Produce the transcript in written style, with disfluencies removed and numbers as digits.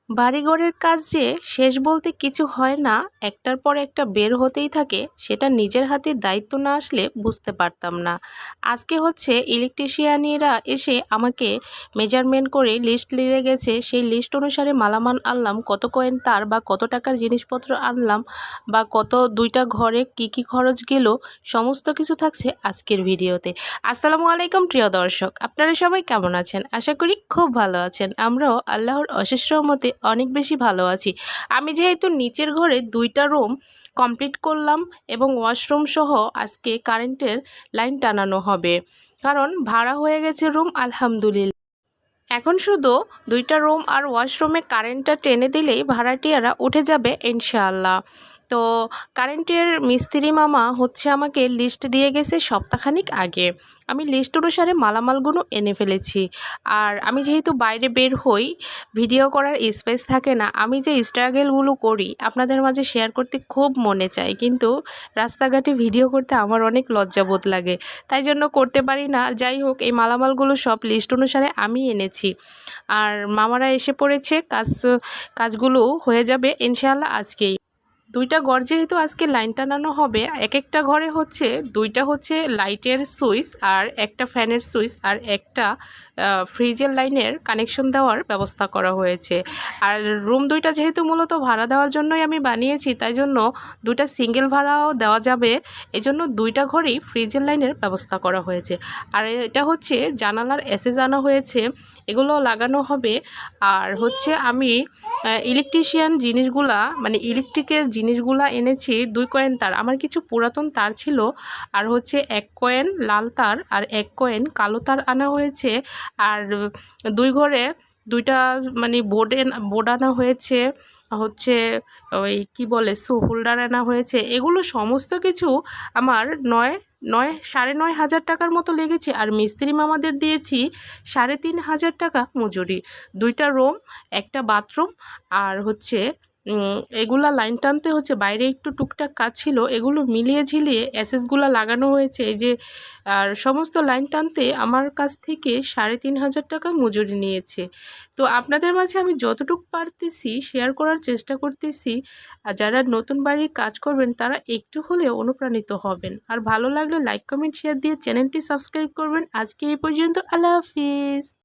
বাড়িঘরের কাজ যে শেষ বলতে কিছু হয় না, একটার পর একটা বের হতেই থাকে, সেটা নিজের হাতে দায়িত্ব না আসলে বুঝতে পারতাম না। আজকে হচ্ছে ইলেকট্রিশিয়ানিরা এসে আমাকে মেজারমেন্ট করে লিস্ট দিয়ে গেছে। সেই লিস্ট অনুসারে মালামাল আনলাম, কত কয়েন তার বা কত টাকার জিনিসপত্র আনলাম বা কত দুইটা ঘরে কি কি খরচ গেল, সমস্ত কিছু থাকছে আজকের ভিডিওতে। আসসালামু আলাইকুম প্রিয় দর্শক, আপনারা সবাই কেমন আছেন? আশা করি খুব ভালো আছেন। আমরাও আল্লাহর অশেষ রহমতে অনেক বেশি ভালো আছি। আমি যেহেতু নিচের ঘরে 2টা রুম কমপ্লিট করলাম এবং ওয়াশরুম সহ আজকে কারেন্টের লাইন টানানো হবে, কারণ ভাড়া হয়ে গেছে রুম আলহামদুলিল্লাহ। এখন শুধু 2টা রুম আর ওয়াশরুমে কারেন্টটা টেনে দিলেই ভাড়াটিয়ারা উঠে যাবে ইনশাআল্লাহ। তো কারেন্টের মিস্ত্রি মামা হচ্ছে আমাকে লিস্ট দিয়ে গেছে সপ্তাহখানিক আগে। আমি লিস্ট অনুসারে মালামালগুলো এনে ফেলেছি। আর আমি যেহেতু বাইরে বের হই, ভিডিও করার স্পেস থাকে না। আমি যে স্ট্রাগলগুলো করি আপনাদের মাঝে শেয়ার করতে খুব মনে চায়, কিন্তু রাস্তাঘাটে ভিডিও করতে আমার অনেক লজ্জাবোধ লাগে, তাই জন্য করতে পারি না। যাই হোক, এই মালামালগুলো সব লিস্ট অনুসারে আমি এনেছি। আর মামারা এসে পড়েছে, কাজগুলো হয়ে যাবে ইনশাআল্লাহ আজকেই। 2টা ঘর যেহেতু আজকে লাইন টানানো হবে, এক একটা ঘরে হচ্ছে 2টা হচ্ছে লাইটের সুইচ আর একটা ফ্যানের সুইচ আর একটা ফ্রিজের লাইনের কানেকশন দেওয়ার ব্যবস্থা করা হয়েছে। আর রুম 2টা যেহেতু মূলত ভাড়া দেওয়ার জন্যই আমি বানিয়েছি, তাই জন্য 2টা সিঙ্গেল ভাড়াও দেওয়া যাবে, এই জন্য 2টা ঘরেই ফ্রিজের লাইনের ব্যবস্থা করা হয়েছে। আর এটা হচ্ছে জানালার এসএস আনা হয়েছে, এগুলো লাগানো হবে। আর হচ্ছে আমি ইলেকট্রিশিয়ান জিনিসগুলা মানে ইলেকট্রিকের জিনিসগুলা এনেছি। 2 কয়েন তার, আমার কিছু পুরাতন তার ছিল, আর হচ্ছে 1 কয়েন লাল তার আর 1 কয়েন কালো তার আনা হয়েছে। আর 2 ঘরে 2টা মানে বোর্ড আনা হয়েছে, হচ্ছে ওই কি বলে হোল্ডার আনা হয়েছে। এগুলো সমস্ত কিছু আমার 9,500 টাকার মতো লেগেছে। আর মিস্ত্রি মামাদের দিয়েছি 3,500 টাকা মজুরি। 2টা রুম, একটা বাথরুম, আর হচ্ছে এগুলা লাইন টানতে হচ্ছে বাইরে একটু টুকটাক কাজ ছিল, এগুলো মিলিয়ে ঝিলিয়ে এসএসগুলো লাগানো হয়েছে এই যে। আর সমস্ত লাইন টানতে আমার কাছ থেকে 3,500 টাকা মজুরি নিয়েছে। তো আপনাদের মাঝে আমি যতটুকু পারতেছি শেয়ার করার চেষ্টা করতেছি। আর যারা নতুন বাড়ির কাজ করবেন তারা একটু হলেও অনুপ্রাণিত হবেন। আর ভালো লাগলে লাইক কমেন্ট শেয়ার দিয়ে চ্যানেলটি সাবস্ক্রাইব করবেন। আজকে এই পর্যন্ত, আল্লাহ হাফিজ।